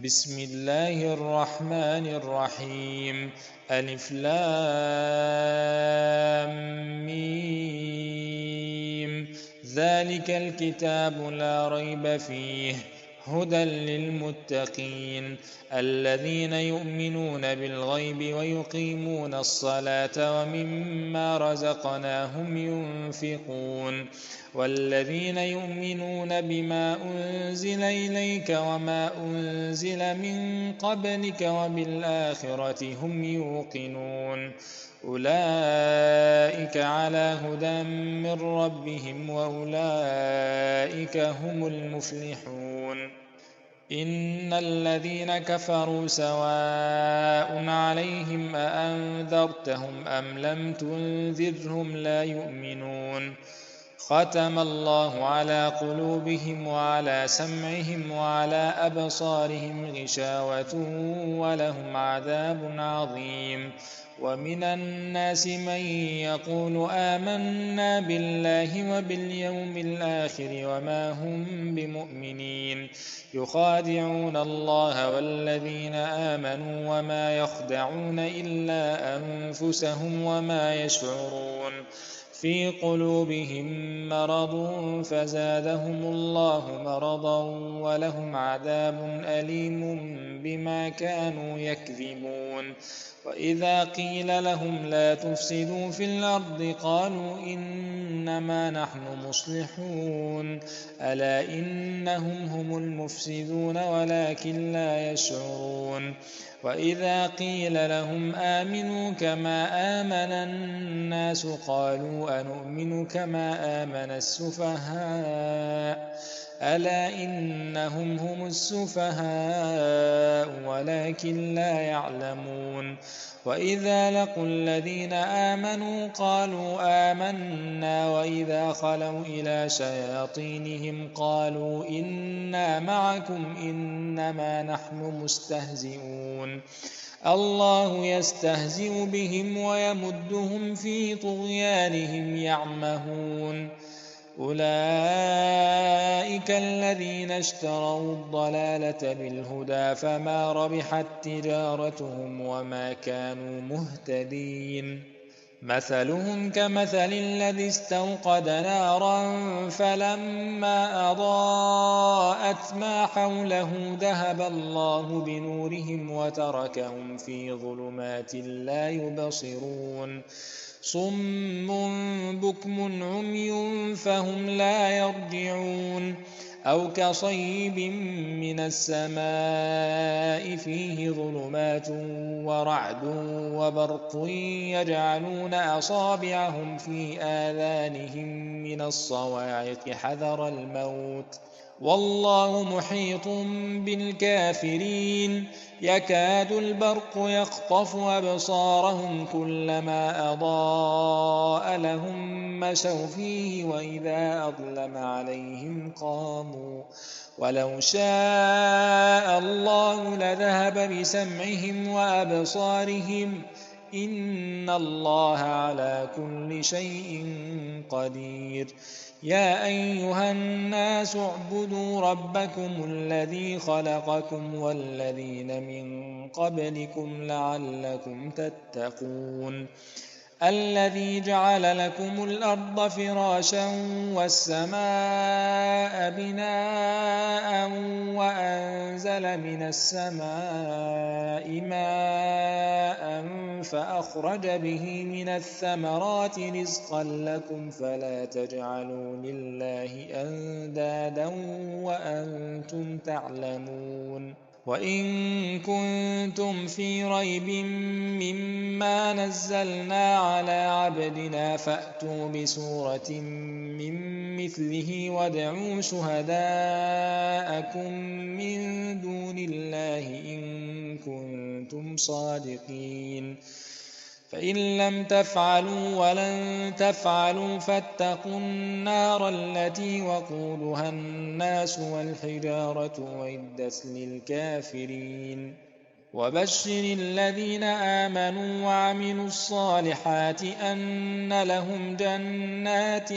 بسم الله الرحمن الرحيم. ألف لام ميم. ذلك الكتاب لا ريب فيه هدى للمتقين الذين يؤمنون بالغيب ويقيمون الصلاة ومما رزقناهم ينفقون والذين يؤمنون بما أنزل إليك وما أنزل من قبلك وبالآخرة هم يوقنون أولئك على هدى من ربهم وأولئك هم المفلحون. إن الذين كفروا سواء عليهم أأنذرتهم أم لم تنذرهم لا يؤمنون. ختم الله على قلوبهم وعلى سمعهم وعلى أبصارهم غشاوة ولهم عذاب عظيم. ومن الناس من يقول آمنا بالله وباليوم الآخر وما هم بمؤمنين يخادعون الله والذين آمنوا وما يخدعون إلا أنفسهم وما يشعرون. في قلوبهم مرض فزادهم الله مرضا ولهم عذاب أليم بما كانوا يكذبون. وإذا قيل لهم لا تفسدوا في الأرض قالوا إنما نحن مصلحون ألا إنهم هم المفسدون ولكن لا يشعرون. وإذا قيل لهم آمنوا كما آمن الناس قالوا أنؤمن كما آمن السفهاء ألا إنهم هم السفهاء ولكن لا يعلمون. وإذا لقوا الذين آمنوا قالوا آمنا وإذا خلوا إلى شياطينهم قالوا إنا معكم إنما نحن مستهزئون. الله يستهزئ بهم ويمدهم في طغيانهم يعمهون. أولئك الذين اشتروا الضلالة بالهدى فما ربحت تجارتهم وما كانوا مهتدين. مثلهم كمثل الذي استوقد نارا فلما أضاءت ما حوله ذهب الله بنورهم وتركهم في ظلمات لا يبصرون. صم بكم عمي فهم لا يرجعون. أو كصيب من السماء فيه ظلمات ورعد وبرق يجعلون أصابعهم في آذانهم من الصواعق حذر الموت والله محيط بالكافرين. يكاد البرق يخطف أبصارهم كلما أضاء لهم مشوا فيه وإذا أظلم عليهم قاموا ولو شاء الله لذهب بسمعهم وأبصارهم إن الله على كل شيء قدير. يا أيها الناس اعبدوا ربكم الذي خلقكم والذين من قبلكم لعلكم تتقون. الذي جعل لكم الأرض فراشا والسماء بناء وأنزل من السماء ماء فأخرج به من الثمرات رزقا لكم فلا تجعلوا لله أندادا وأنتم تعلمون. وإن كنتم في ريب مما نزلنا على عبدنا فأتوا بسورة من مثله وادعوا شهداءكم من دون الله إن كنتم صادقين. فإن لم تفعلوا ولن تفعلوا فاتقوا النار التي وقودها الناس والحجارة أعدت للكافرين. وبشر الذين آمنوا وعملوا الصالحات أن لهم جنات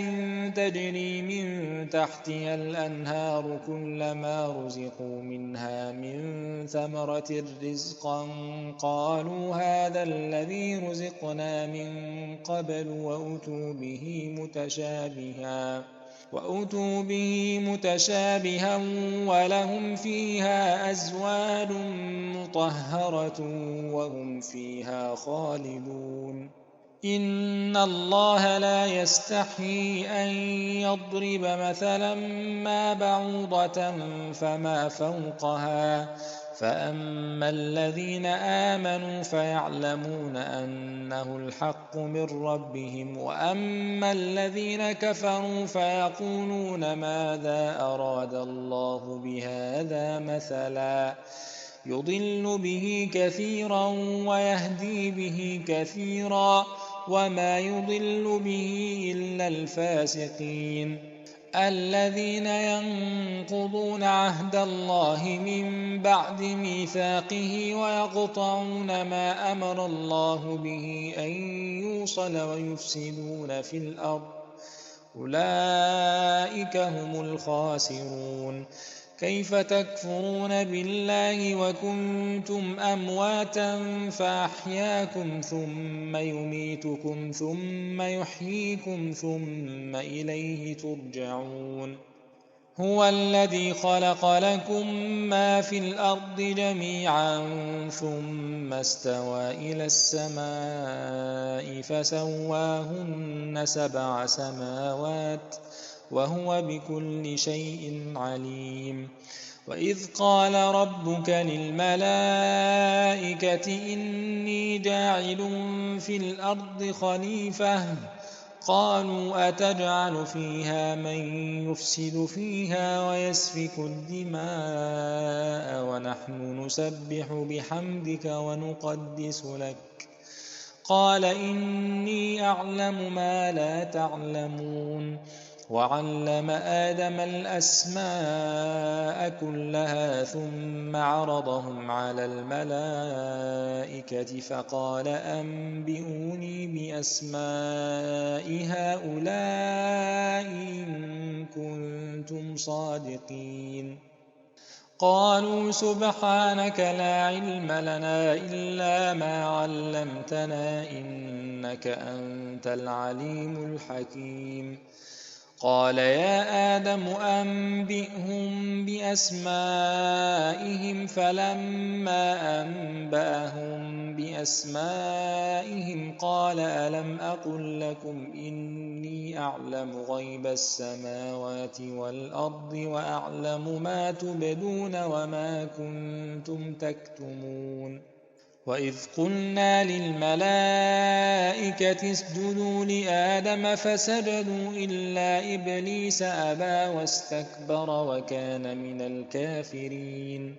تجري من تحتها الأنهار كلما رزقوا منها من ثمرة رزقا قالوا هذا الذي رزقنا من قبل وأتوا به متشابها ولهم فيها أزواج مطهرة وهم فيها خالدون إن الله لا يستحيي أن يضرب مثلا ما بعوضة فما فوقها فأما الذين آمنوا فيعلمون أنه الحق من ربهم وأما الذين كفروا فيقولون ماذا أراد الله بهذا مثلا يضل به كثيرا ويهدي به كثيرا وما يضل به إلا الفاسقين الذين ينقضون عهد الله من بعد ميثاقه ويقطعون ما أمر الله به أن يوصل ويفسدون في الأرض أولئك هم الخاسرون كيف تكفرون بالله وكنتم أمواتا فأحياكم ثم يميتكم ثم يحييكم ثم إليه ترجعون هو الذي خلق لكم ما في الأرض جميعا ثم استوى إلى السماء فسواهن 7 سماوات وهو بكل شيء عليم وإذ قال ربك للملائكة إني جاعل في الأرض خليفة قالوا أتجعل فيها من يفسد فيها ويسفك الدماء ونحن نسبح بحمدك ونقدس لك قال إني أعلم ما لا تعلمون وعلم آدم الأسماء كلها ثم عرضهم على الملائكة فقال أنبئوني بأسماء هؤلاء إن كنتم صادقين قالوا سبحانك لا علم لنا إلا ما علمتنا إنك أنت العليم الحكيم قال يا آدم أنبئهم بأسمائهم فلما أنبأهم بأسمائهم قال ألم أقل لكم إني أعلم غيب السماوات والأرض وأعلم ما تبدون وما كنتم تكتمون وإذ قلنا للملائكة اسجدوا لآدم فسجدوا إلا إبليس أبى واستكبر وكان من الكافرين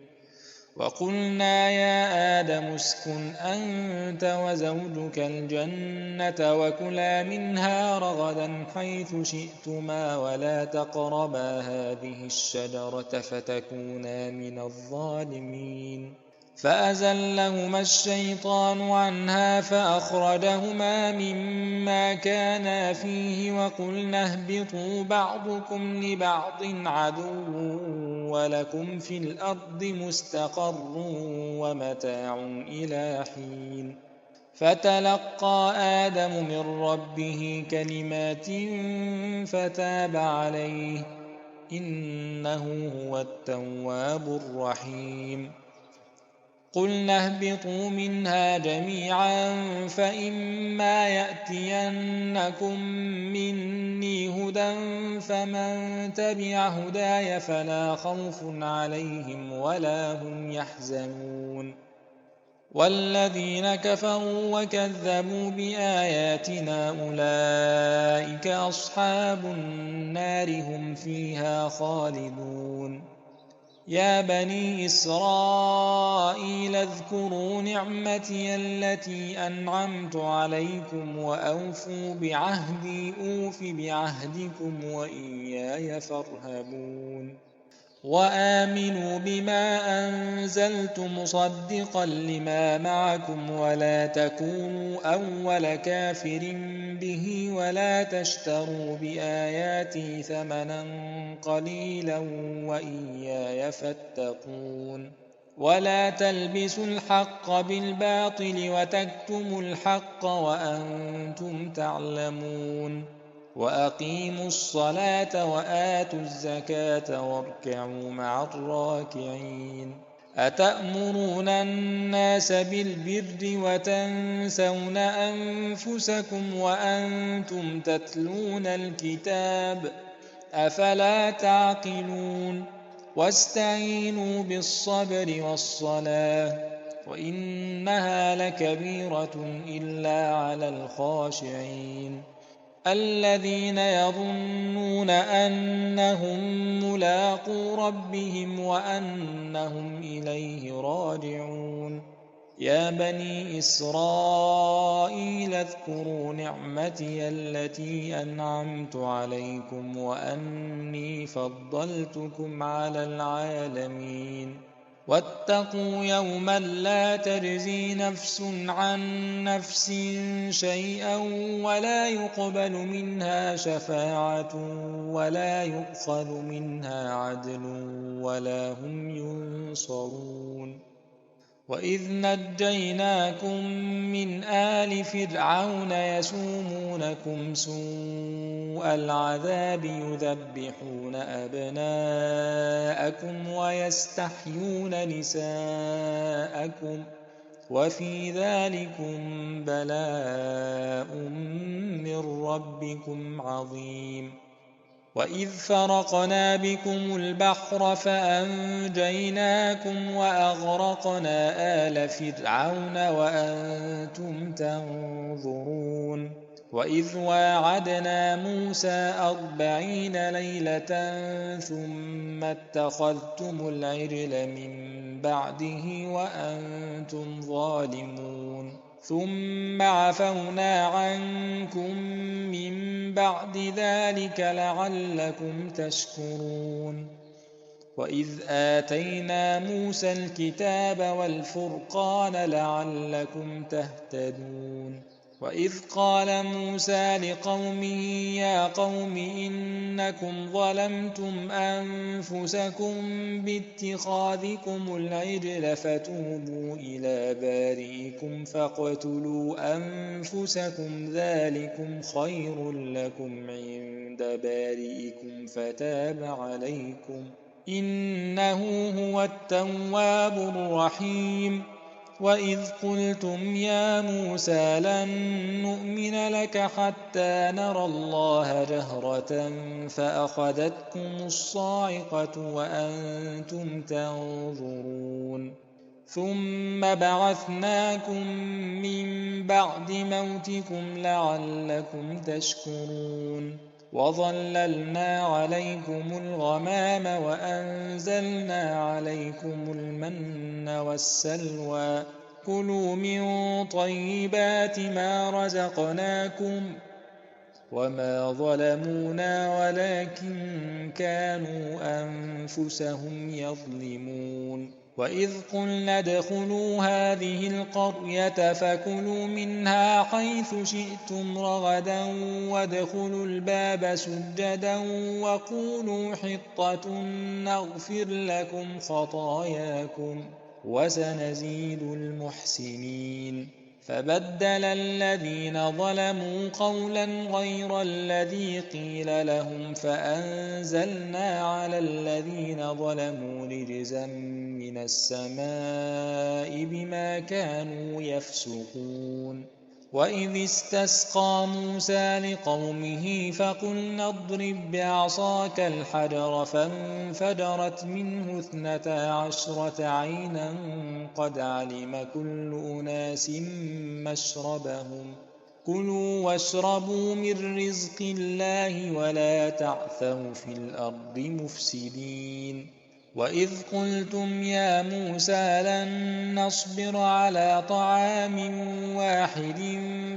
وقلنا يا آدم اسكن أنت وزوجك الجنة وكلا منها رغدا حيث شئتما ولا تقربا هذه الشجرة فتكونا من الظالمين فأزلهما الشيطان عنها فأخرجهما مما كانا فيه وقلنا اهبطوا بعضكم لبعض عدو ولكم في الأرض مستقر ومتاع إلى حين فتلقى آدم من ربه كلمات فتاب عليه إنه هو التواب الرحيم قلنا اهبطوا منها جميعا فإما يأتينكم مني هدى فمن تبع هداي فلا خوف عليهم ولا هم يحزنون والذين كفروا وكذبوا بآياتنا أولئك أصحاب النار هم فيها خالدون يا بني إسرائيل اذكروا نعمتي التي أنعمت عليكم وأوفوا بعهدي أوف بعهدكم وإياي فارهبون وآمنوا بما أنزلت مصدقا لما معكم ولا تكونوا أول كافر به ولا تشتروا بآياتي ثمنا قليلا وإياي فاتقون ولا تلبسوا الحق بالباطل وتكتموا الحق وأنتم تعلمون وأقيموا الصلاة وآتوا الزكاة واركعوا مع الراكعين أتأمرون الناس بالبر وتنسون أنفسكم وأنتم تتلون الكتاب أفلا تعقلون واستعينوا بالصبر والصلاة وإنها لكبيرة إلا على الخاشعين الذين يظنون أنهم ملاقو ربهم وأنهم إليه راجعون يا بني إسرائيل اذكروا نعمتي التي أنعمت عليكم وأني فضلتكم على العالمين واتقوا يوما لا تجزي نفس عن نفس شيئا ولا يقبل منها شفاعة ولا يؤخذ منها عدل ولا هم ينصرون وإذ نجيناكم من آل فرعون يسومونكم سوء العذاب يذبحون أبناءكم ويستحيون نساءكم وفي ذلكم بلاء من ربكم عظيم وإذ فرقنا بكم البحر فأنجيناكم وأغرقنا آل فرعون وأنتم تنظرون وإذ واعدنا موسى 40 ليلة ثم اتخذتم العجل من بعده وأنتم ظالمون ثم عفونا عنكم من بعد ذلك لعلكم تشكرون وإذ آتينا موسى الكتاب والفرقان لعلكم تهتدون وإذ قال موسى لقومه يا قوم إنكم ظلمتم أنفسكم باتخاذكم العجل فتوبوا إلى بارئكم فاقتلوا أنفسكم ذلكم خير لكم عند بارئكم فتاب عليكم إنه هو التواب الرحيم وإذ قلتم يا موسى لن نؤمن لك حتى نرى الله جهرة فأخذتكم الصاعقة وأنتم تنظرون ثم بعثناكم من بعد موتكم لعلكم تشكرون وظللنا عليكم الغمام وأنزلنا عليكم المن والسلوى كلوا من طيبات ما رزقناكم وما ظلمونا ولكن كانوا أنفسهم يظلمون وإذ قلنا ادخلوا هذه القرية فكلوا منها حيث شئتم رغدا وادخلوا الباب سجدا وقولوا حطة نغفر لكم خطاياكم وسنزيد المحسنين فبدل الذين ظلموا قولا غير الذي قيل لهم فأنزلنا على الذين ظلموا رجزا من السماء بما كانوا يفسقون وإذ استسقى موسى لقومه فقلنا اضرب بعصاك الحجر فانفجرت منه 12 عينا قد علم كل أناس مشربهم كلوا واشربوا من رزق الله ولا تعثوا في الأرض مفسدين وإذ قلتم يا موسى لن نصبر على طعام واحد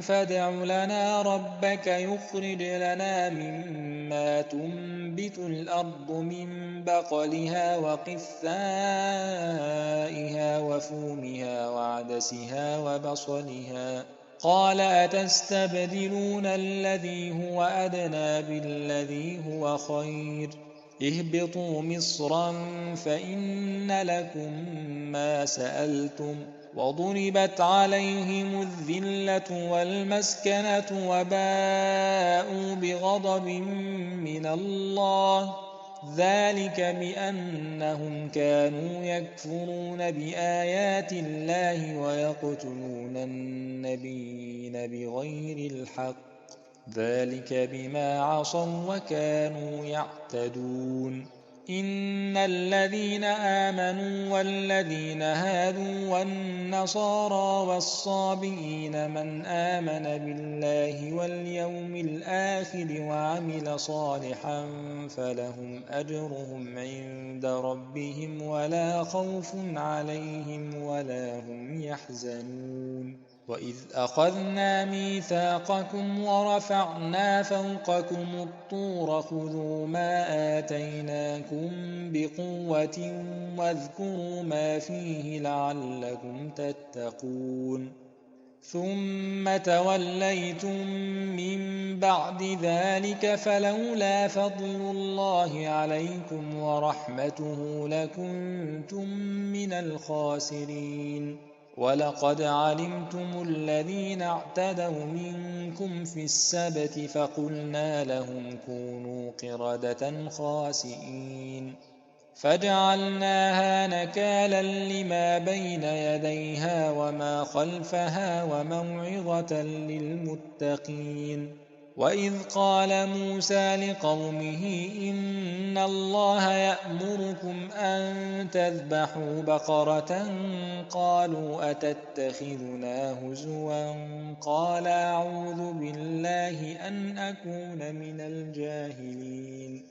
فادع لنا ربك يخرج لنا مما تنبت الأرض من بقلها وقثائها وفومها وعدسها وبصلها قال أتستبدلون الذي هو أدنى بالذي هو خير اهبطوا مصرا فإن لكم ما سألتم وضربت عليهم الذلة والمسكنة وباءوا بغضب من الله ذلك بأنهم كانوا يكفرون بآيات الله ويقتلون النبيين بغير الحق ذلك بما عصوا وكانوا يعتدون إن الذين آمنوا والذين هادوا والنصارى والصابئين من آمن بالله واليوم الآخر وعمل صالحا فلهم أجرهم عند ربهم ولا خوف عليهم ولا هم يحزنون وإذ أخذنا ميثاقكم ورفعنا فوقكم الطور خذوا ما آتيناكم بقوة واذكروا ما فيه لعلكم تتقون ثم توليتم من بعد ذلك فلولا فضل الله عليكم ورحمته لكنتم من الخاسرين ولقد علمتم الذين اعتدوا منكم في السبت فقلنا لهم كونوا قردة خاسئين فجعلناها نكالا لما بين يديها وما خلفها وموعظة للمتقين وإذ قال موسى لقومه إن الله يأمركم أن تذبحوا بقرة قالوا أتتخذنا هزوا قال أعوذ بالله أن أكون من الجاهلين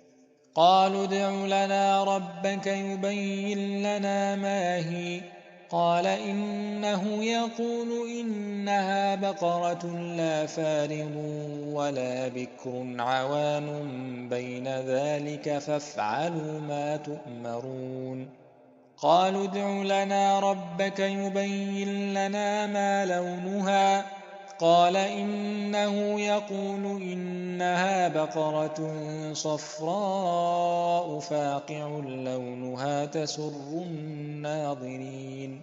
قالوا ادع لنا ربك يبين لنا ما هي قال إنه يقول إنها بقرة لا فارض ولا بكر عوان بين ذلك فافعلوا ما تؤمرون قالوا ادع لنا ربك يبين لنا ما لونها قال إنه يقول إنها بقرة صفراء فاقع لونها تسر الناظرين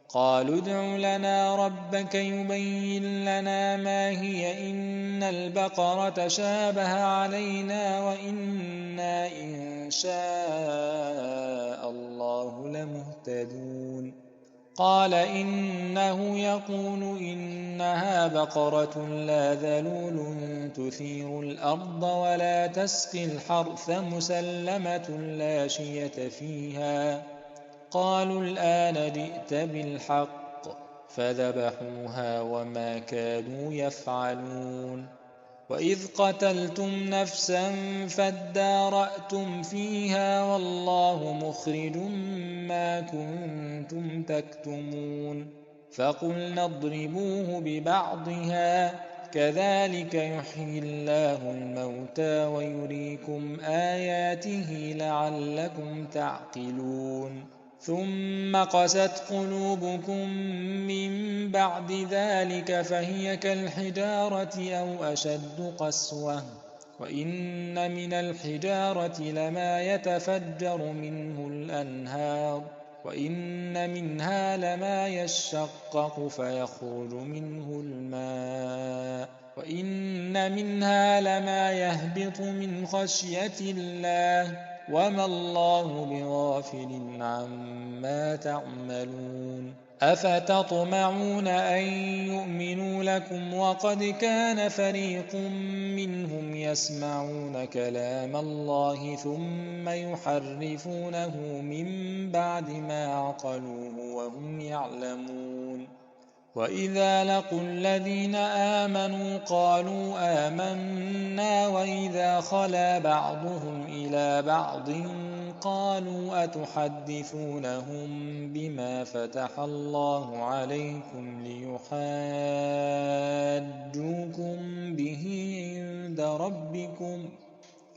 قالوا ادع لنا ربك يبين لنا ما هي إن البقرة شابه علينا وإنا إن شاء الله لمهتدون قال إنه يقول إنها بقرة لا ذلول تثير الأرض ولا تسقي الحرث مسلمة لا شية فيها قالوا الآن جئت بالحق فذبحوها وما كانوا يفعلون وإذ قتلتم نفسا فادارأتم فيها والله مخرج ما كنتم تكتمون فقلنا اضربوه ببعضها كذلك يحيي الله الموتى ويريكم آياته لعلكم تعقلون ثم قست قلوبكم من بعد ذلك فهي كالحجارة أو أشد قسوة وإن من الحجارة لما يتفجر منه الأنهار وإن منها لما يشقق فيخرج منه الماء وإن منها لما يهبط من خشية الله وما الله بغافل عما تعملون أفتطمعون أن يؤمنوا لكم وقد كان فريق منهم يسمعون كلام الله ثم يحرفونه من بعد ما عقلوه وهم يعلمون وإذا لقوا الذين آمنوا قالوا آمنا وإذا خلا بعضهم إلى بعض قالوا أتحدثونهم بما فتح الله عليكم ليحاجوكم به عند ربكم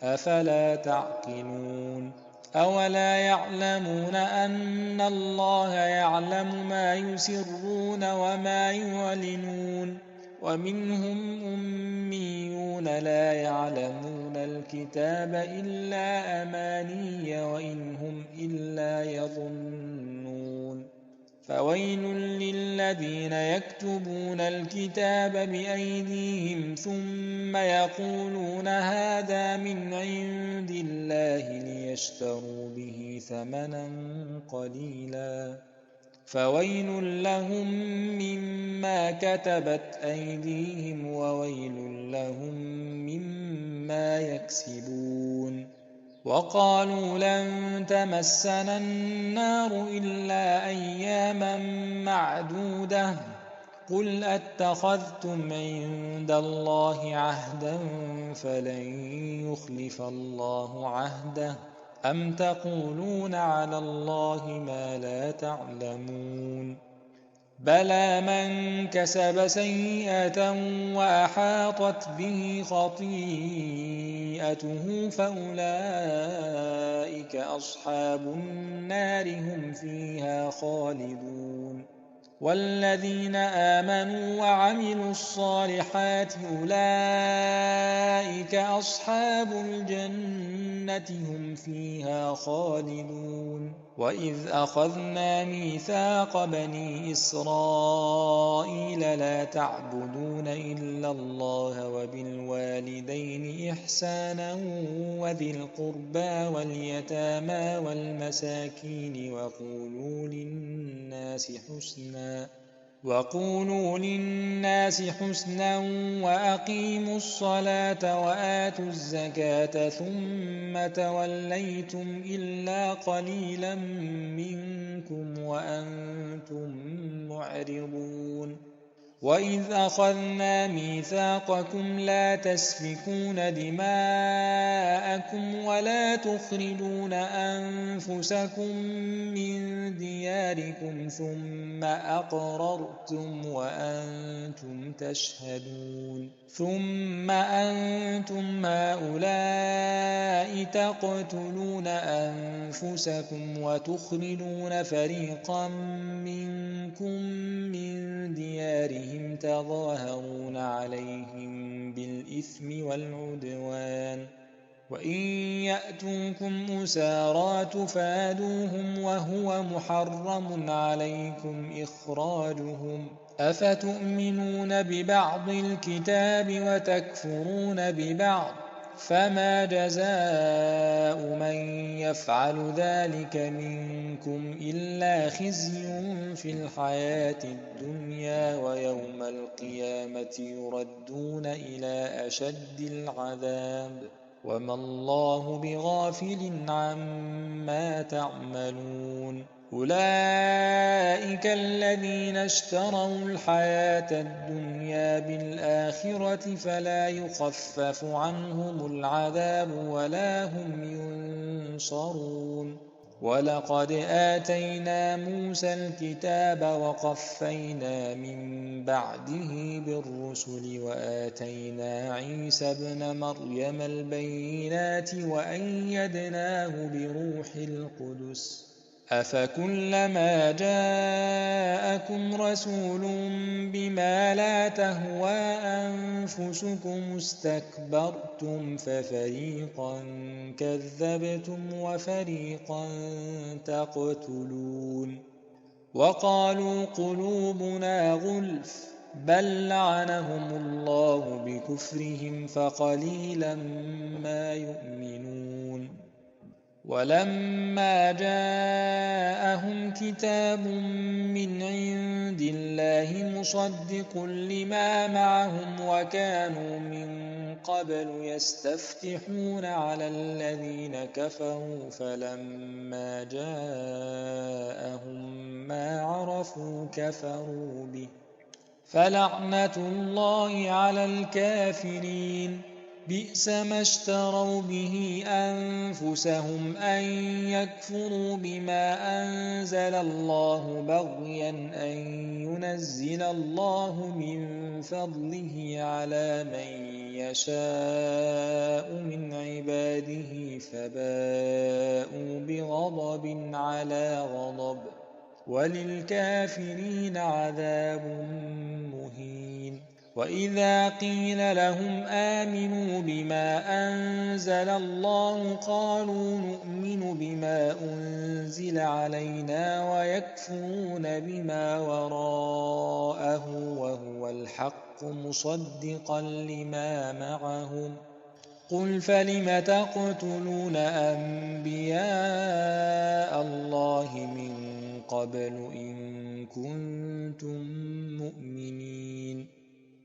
أفلا تعقلون أولا يعلمون أن الله يعلم ما يسرون وما يعلنون ومنهم أميون لا يعلمون الكتاب إلا أماني وإن هم إلا يظنون فويل للذين يكتبون الكتاب بأيديهم ثم يقولون هذا من عند الله ليشتروا به ثمنا قليلا فويل لهم مما كتبت أيديهم وويل لهم مما يكسبون وقالوا لن تمسنا النار إلا أياما معدودة قل أتخذتم عند الله عهدا فلن يخلف الله عهده أم تقولون على الله ما لا تعلمون بلى من كسب سيئة وأحاطت به خطيئته فأولئك أصحاب النار هم فيها خالدون والذين آمنوا وعملوا الصالحات أولئك أصحاب الجنة هم فيها خالدون وإذ أخذنا ميثاق بني إسرائيل لا تعبدون إلا الله وبالوالدين إحسانا وذي القربى واليتامى والمساكين وقولوا للناس حسنا وأقيموا الصلاة وآتوا الزكاة ثم توليتم إلا قليلا منكم وأنتم معرضون وإذ أخذنا ميثاقكم لا تسفكون دماءكم ولا تخرجون أنفسكم من دياركم ثم أقررتم وأنتم تشهدون ثم أنتم هؤلاء تقتلون أنفسكم وتخرجون فريقا منكم من ديارهم تظاهرون عليهم بالإثم والعدوان وإن يأتوكم أسارى تفادوهم وهو محرم عليكم إخراجهم أفتؤمنون ببعض الكتاب وتكفرون ببعض فما جزاء من يفعل ذلك منكم إلا خزي في الحياة الدنيا ويوم القيامة يردون إلى أشد العذاب وما الله بغافل عما تعملون أولئك الذين اشتروا الحياة الدنيا بالآخرة فلا يخفف عنهم العذاب ولا هم ينصرون ولقد آتينا موسى الكتاب وقفينا من بعده بالرسل وآتينا عيسى ابن مريم البينات وأيدناه بروح القدس أفكلما جاءكم رسول بما لا تهوى أنفسكم استكبرتم ففريقا كذبتم وفريقا تقتلون وقالوا قلوبنا غلف بل لعنهم الله بكفرهم فقليلا ما يؤمنون ولما جاءهم كتاب من عند الله مصدق لما معهم وكانوا من قبل يستفتحون على الذين كفروا فلما جاءهم ما عرفوا كفروا به فلعنة الله على الكافرين بئس ما اشتروا به أنفسهم أن يكفروا بما أنزل الله بغيا أن ينزل الله من فضله على من يشاء من عباده فباءوا بغضب على غضب وللكافرين عذاب مهين. وإذا قيل لهم آمنوا بما أنزل الله قالوا نؤمن بما أنزل علينا ويكفرون بما وراءه وهو الحق مصدقا لما معهم قل فلم تقتلون أنبياء الله من قبل إن كنتم مؤمنين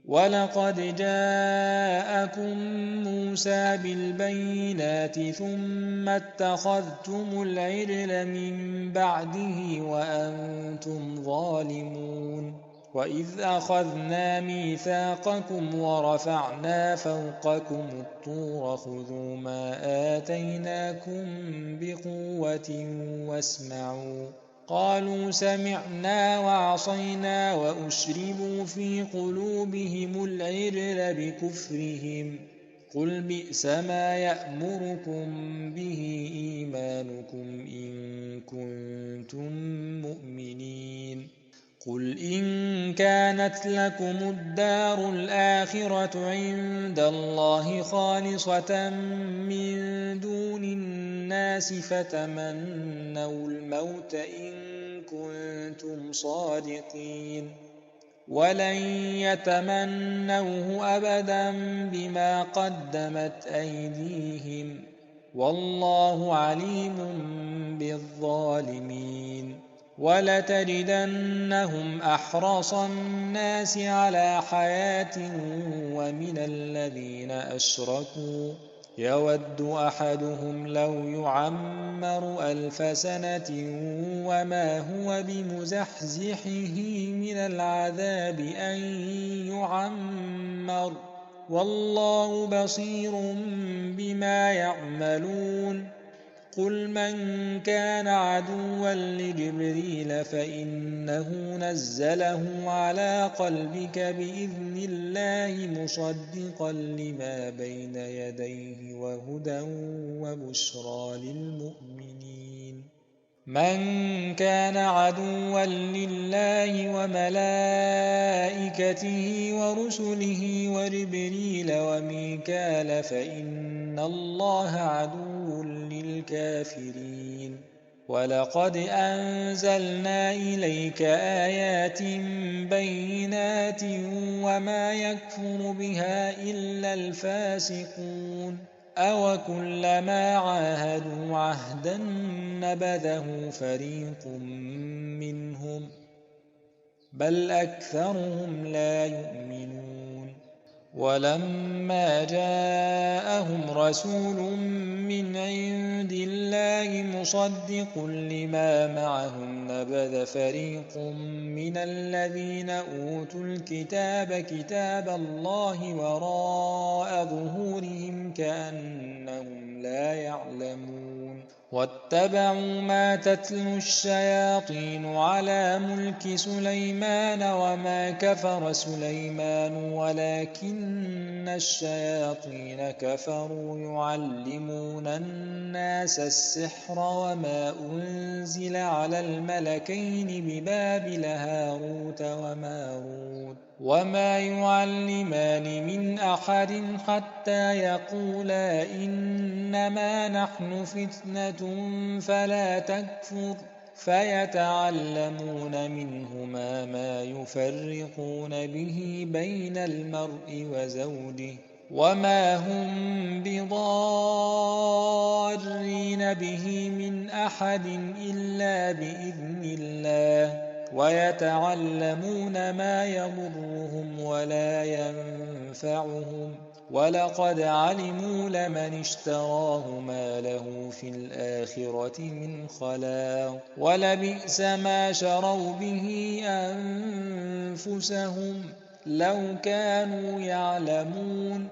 ولقد جاءكم موسى بالبينات ثم اتخذتم العجل من بعده وأنتم ظالمون وإذ أخذنا ميثاقكم ورفعنا فوقكم الطور خذوا ما آتيناكم بقوة واسمعوا قالوا سمعنا وعصينا وأشربوا في قلوبهم العجل بكفرهم قل بئس ما يأمركم به إيمانكم إن كنتم مؤمنين قل إن كانت لكم الدار الآخرة عند الله خالصة من دون الناس فتمنوا الموت إن كنتم صادقين ولن يتمنوه أبدا بما قدمت أيديهم والله عليم بالظالمين ولتجدنهم أحرص الناس على حياة ومن الذين أشركوا يود أحدهم لو يعمر 1000 سنة وما هو بمزحزحه من العذاب أن يعمر والله بصير بما يعملون قل من كان عدوا لجبريل فإنه نزله على قلبك بإذن الله مصدقا لما بين يديه وهدى وبشرى للمؤمنين من كان عدوا لله وملائكته ورسله وجبريل وميكال فإن الله عدو للكافرين ولقد أنزلنا إليك آيات بينات وما يكفر بها إلا الفاسقون أوكلما عاهدوا عهدا نبذه فريق منهم بل أكثرهم لا يؤمنون ولما جاءهم رسول من عند الله مصدق لما معهم نبذ فريق من الذين أوتوا الكتاب كتاب الله وراء ظهورهم كأنهم لا يعلمون واتبعوا ما تتلو الشياطين على ملك سليمان وما كفر سليمان ولكن الشياطين كفروا يعلمون الناس السحر وما أنزل على الملكين ببابل هاروت وماروت وما يعلمان من أحد حتى يقولا إنما نحن فتنة فلا تكفر فيتعلمون منهما ما يفرقون به بين المرء وزوجه وما هم بضارين به من أحد إلا بإذن الله ويتعلمون ما يضرهم ولا ينفعهم ولقد علموا لمن اشتراه ما له في الآخرة من خلاق ولبئس ما شروا به أنفسهم لو كانوا يعلمون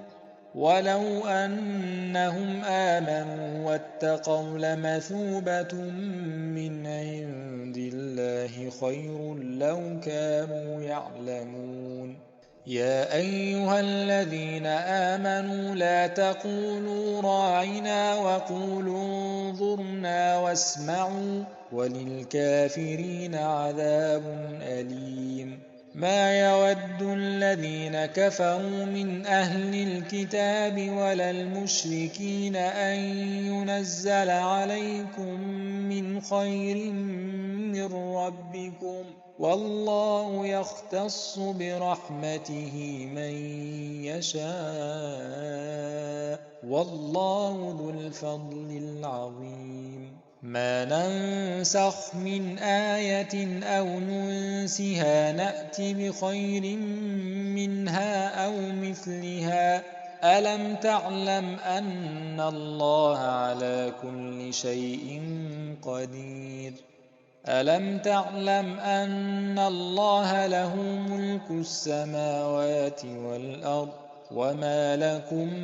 ولو أنهم آمنوا واتقوا لمثوبة من عند الله خير لو كانوا يعلمون. يا أيها الذين آمنوا لا تقولوا راعنا وقولوا انظرنا واسمعوا وللكافرين عذاب أليم. ما يود الذين كفروا من أهل الكتاب ولا المشركين أن ينزل عليكم من خير من ربكم، والله يختص برحمته من يشاء، والله ذو الفضل العظيم. ما ننسخ من آية أو ننسها نأت بخير منها أو مثلها. ألم تعلم أن الله على كل شيء قدير؟ ألم تعلم أن الله له ملك السماوات والأرض وما لكم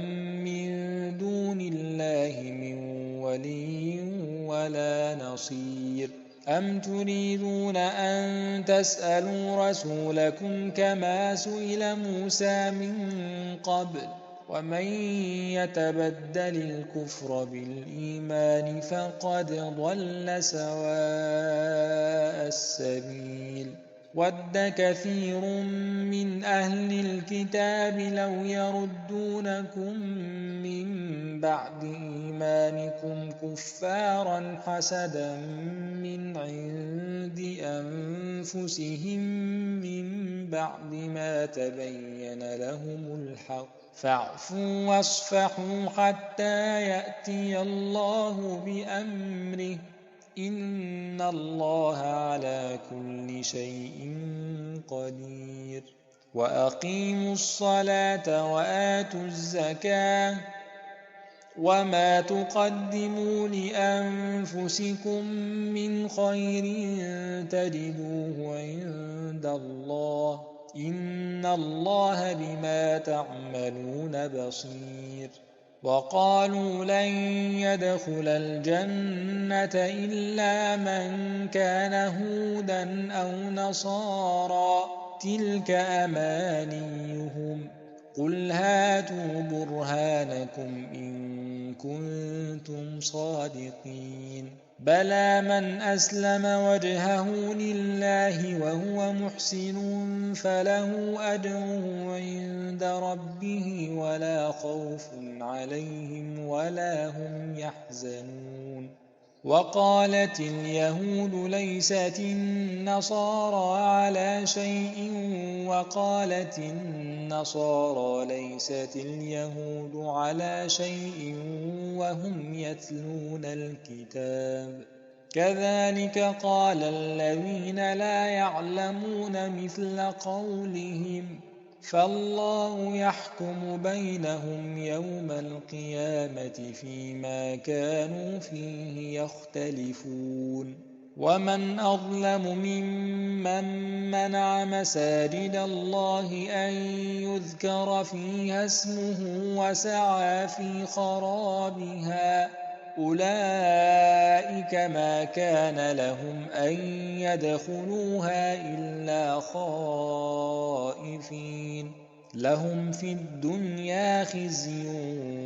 من دون الله من ولي ولا نصير؟ أم تريدون أن تسألوا رسولكم كما سئل موسى من قبل؟ ومن يتبدل الكفر بالإيمان فقد ضل سواء السبيل. ود كثير من أهل الكتاب لو يردونكم من بعد إيمانكم كفارا حسدا من عند أنفسهم من بعد ما تبين لهم الحق، فاعفوا واصفحوا حتى يأتي الله بأمره، إن الله على كل شيء قدير. وأقيموا الصلاة وآتوا الزكاة وما تقدموا لأنفسكم من خير تجدوه عند الله، إن الله بما تعملون بصير. وقالوا لن يدخل الجنة إلا من كان هودا أو نصارى، تلك أمانيهم، قل هاتوا برهانكم إن كنتم صادقين. بلى من أسلم وجهه لله وهو محسن فله أجره عند ربه ولا خوف عليهم ولا هم يحزنون. وقالت اليهود ليست النصارى على شيء وقالت النصارى ليست اليهود على شيء وهم يتلون الكتاب، كذلك قال الذين لا يعلمون مثل قولهم، فالله يحكم بينهم يوم القيامة فيما كانوا فيه يختلفون. ومن أظلم ممن منع مساجد الله أن يذكر فيها اسمه وسعى في خرابها، أولئك ما كان لهم أن يدخلوها إلا خائفين، لهم في الدنيا خزي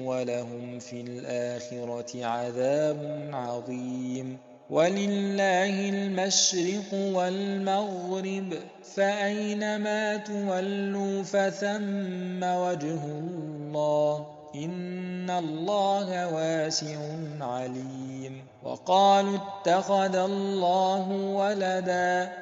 ولهم في الآخرة عذاب عظيم. ولله المشرق والمغرب، فأينما تولوا فثم وجه الله، إن الله واسع عليم. وقالوا اتخذ الله ولدا،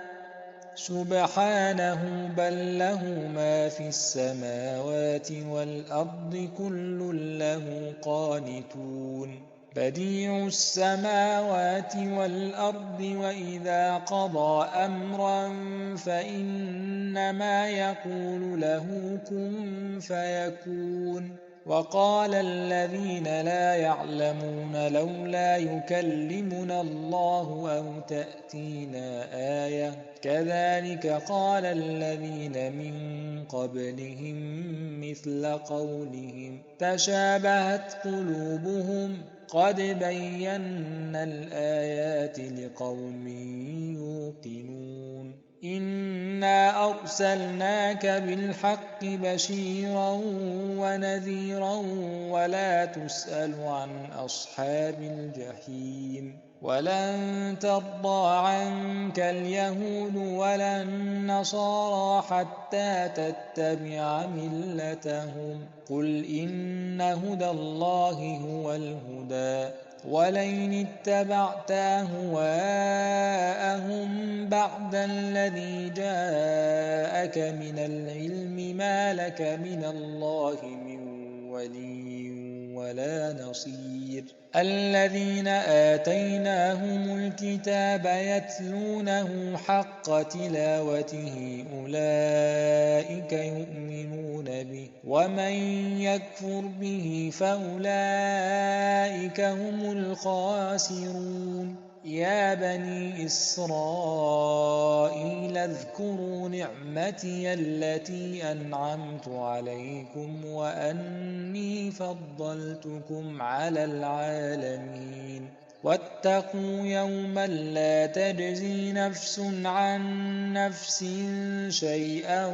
سبحانه بل له ما في السماوات والأرض كل له قانتون. بديع السماوات والأرض وإذا قضى أمرا فإنما يقول له كن فيكون. وقال الذين لا يعلمون لولا يكلمنا الله أو تأتينا آية كذلك قال الذين من قبلهم مثل قولهم تشابهت قلوبهم قد بينا الآيات لقوم يوقنون إنا أرسلناك بالحق بشيرا ونذيرا ولا تسأل عن أصحاب الجحيم ولن ترضى عنك اليهود ولا النصارى حتى تتبع ملتهم قل إن هدى الله هو الهدى ولئن اتبعت أهواءهم بعد الذي جاءك من العلم ما لك من الله من ولي ولا نصير الذين آتيناهم الكتاب يتلونه حق تلاوته أولئك يؤمنون به ومن يكفر به فأولئك هم الخاسرون يا بني إسرائيل اذكروا نعمتي التي أنعمت عليكم وأني فضلتكم على العالمين واتقوا يوما لا تجزي نفس عن نفس شيئا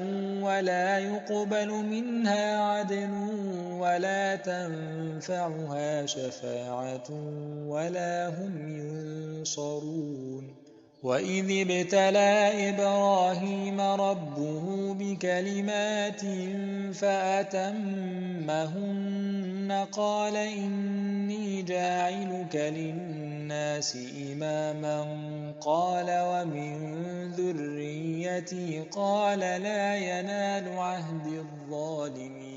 ولا يقبل منها عدل ولا تنفعها شفاعة ولا هم ينصرون وإذ ابتلى إبراهيم ربه بكلمات فأتمهن قال إني جاعلك للناس إماما قال ومن ذريتي قال لا ينال عهد الظالمين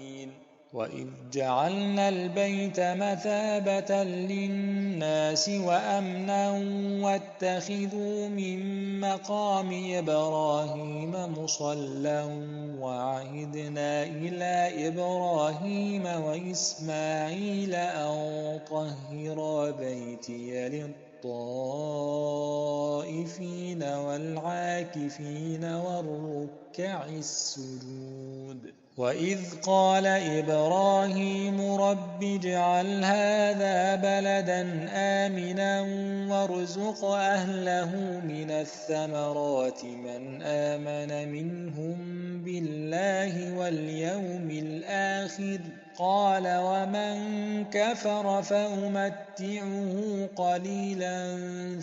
وإذ جعلنا البيت مثابة للناس وأمنا واتخذوا من مقام إبراهيم مصلى وعهدنا إلى إبراهيم وإسماعيل أن طهرا بيتي للطائفين والعاكفين والركع السجود وإذ قال إبراهيم رب اجعل هذا بلدا آمنا وارزق أهله من الثمرات من آمن منهم بالله واليوم الآخر قال ومن كفر فأمتعه قليلا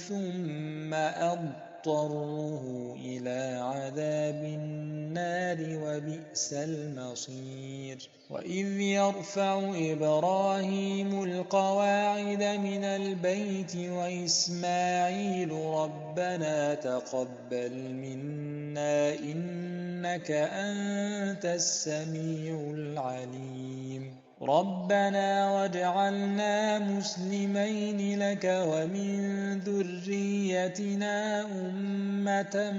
ثم اضطره إلى عذاب النار وبئس المصير وإذ يرفع إبراهيم القواعد من البيت وإسماعيل ربنا تقبل منا إنك أنت السميع العليم ربنا واجعلنا مسلمين لك ومن ذريتنا أمة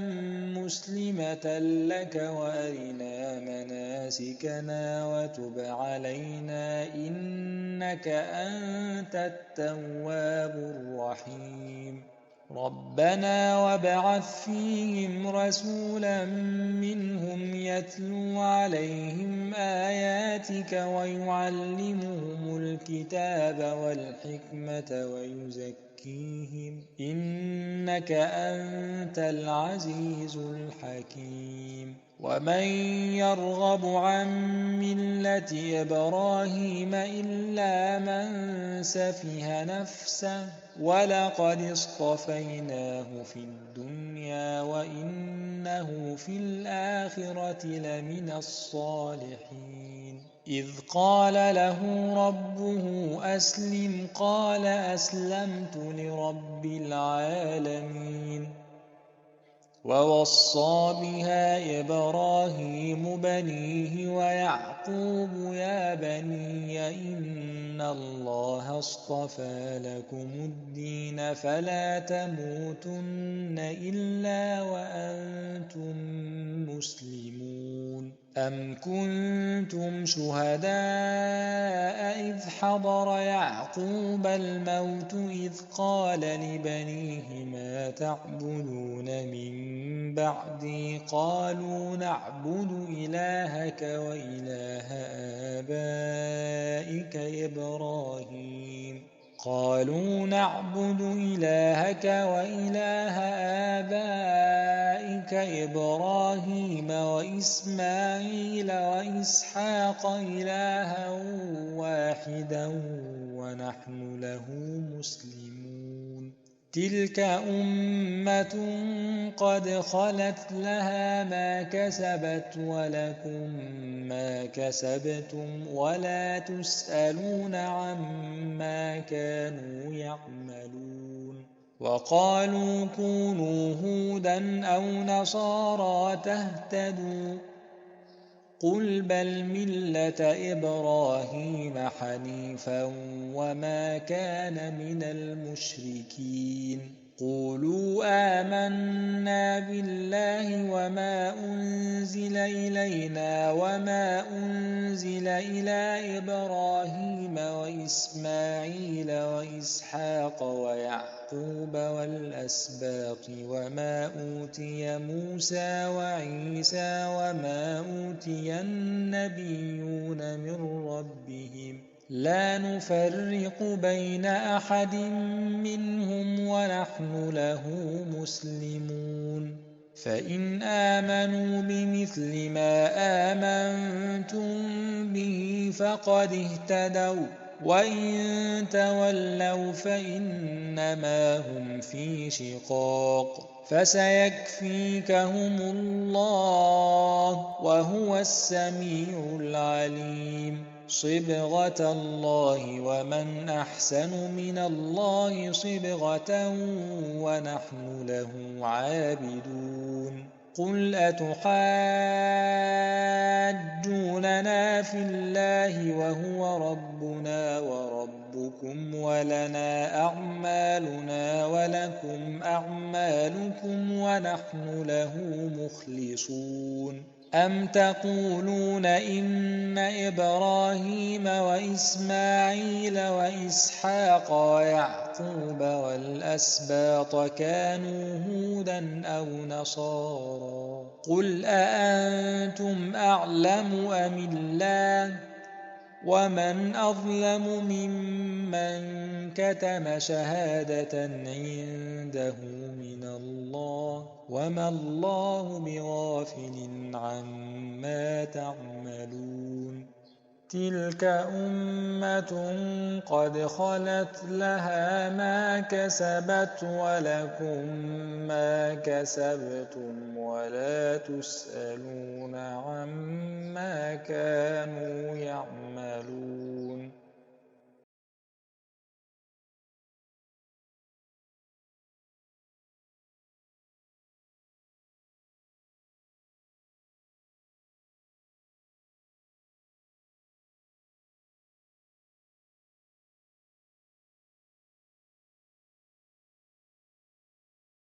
مسلمة لك وأرنا مناسكنا وتب علينا إنك أنت التواب الرحيم ربنا وابعث فيهم رسولا منهم يتلو عليهم آياتك ويعلمهم الكتاب والحكمة ويزكيهم إنك أنت العزيز الحكيم ومن يرغب عن ملة إبراهيم إلا من سفه نفسه ولقد اصطفيناه في الدنيا وإنه في الآخرة لمن الصالحين إذ قال له ربه أسلم قال أسلمت لرب العالمين ووصى بها إبراهيم بنيه ويعقوب يا بني إن الله اصطفى لكم الدين فلا تموتن إلا وأنتم مسلمون أَمْ كُنتُمْ شُهَدَاءَ إِذْ حَضَرَ يَعْقُوبَ الْمَوْتُ إِذْ قَالَ لِبَنِيهِ مَا تَعْبُدُونَ مِن بَعْدِي قَالُوا نَعْبُدُ إِلَٰهَكَ وَإِلَٰهَ آبَائِكَ إِبْرَاهِيمَ وَإِسْمَاعِيلَ وَإِسْحَاقَ إِلَٰهًا وَاحِدًا وَنَحْنُ لَهُ مُسْلِمُونَ تِلْكَ أُمَّةٌ قَدْ خَلَتْ لَهَا مَا كَسَبَتْ وَلَكُم مَّا كَسَبْتُمْ وَلَا تُسْأَلُونَ عَمَّا كَانُوا يَعْمَلُونَ وَقَالُوا كُونُوا هُودًا أَوْ نَصَارَىٰ تَهْتَدُوا قُلْ بَلْ مِلَّةَ إِبْرَاهِيمَ حَنِيفًا وَمَا كَانَ مِنَ الْمُشْرِكِينَ قُولُوا آمَنَّا بِاللَّهِ وَمَا أُنزِلَ إِلَيْنَا وَمَا أُنزِلَ إِلَىٰ إِبْرَاهِيمَ وَإِسْمَاعِيلَ وَإِسْحَاقَ وَيَعْقُوبَ وَالْأَسْبَاطِ وَمَا أُوتِيَ مُوسَىٰ وَعِيسَىٰ وَمَا أُوتِيَ النَّبِيُّونَ مِن رَّبِّهِمْ لَا نُفَرِّقُ بَيْنَ أَحَدٍ مِّنْهُمْ وَنَحْنُ لَهُ مُسْلِمُونَ فَإِنْ آمَنُوا بِمِثْلِ مَا آمَنتُم بِهِ فَقَدِ اهْتَدَوا وَّإِن تَوَلَّوْا فَإِنَّمَا هُمْ فِي شِقَاقٍ فَسَيَكْفِيكَهُمُ اللَّهُ وَهُوَ السَّمِيعُ الْعَلِيمُ صِبْغَةَ اللَّهِ وَمَنْ أَحْسَنُ مِنَ اللَّهِ صِبْغَةً وَنَحْنُ لَهُ عَابِدُونَ قُلْ أَتُحَاجُّونَنَا فِي اللَّهِ وَهُوَ رَبُّنَا وَرَبُّكُمْ وَلَنَا أَعْمَالُنَا وَلَكُمْ أَعْمَالُكُمْ وَنَحْنُ لَهُ مُخْلِصُونَ أَمْ تَقُولُونَ إِنَّ إِبْرَاهِيمَ وَإِسْمَاعِيلَ وَإِسْحَاقَ وَيَعْقُوبَ وَالْأَسْبَاطَ كَانُوا هُودًا أَوْ نَصَارَىٰ قُلْ أَأَنتُمْ أَعْلَمُ أَمِ اللَّهُ وَمَنْ أَظْلَمُ مِمَّن كَتَمَ شَهَادَةً عِندَهُ مِنَ اللَّهِ وَمَا اللَّهُ بِغَافِلٍ عَمَّا تَعْمَلُونَ تِلْكَ أُمَّةٌ قَدْ خَلَتْ لَهَا مَا كَسَبَتْ وَلَكُم مَّا كَسَبْتُمْ وَلَا تُسْأَلُونَ عَمَّا كَانُوا يَعْمَلُونَ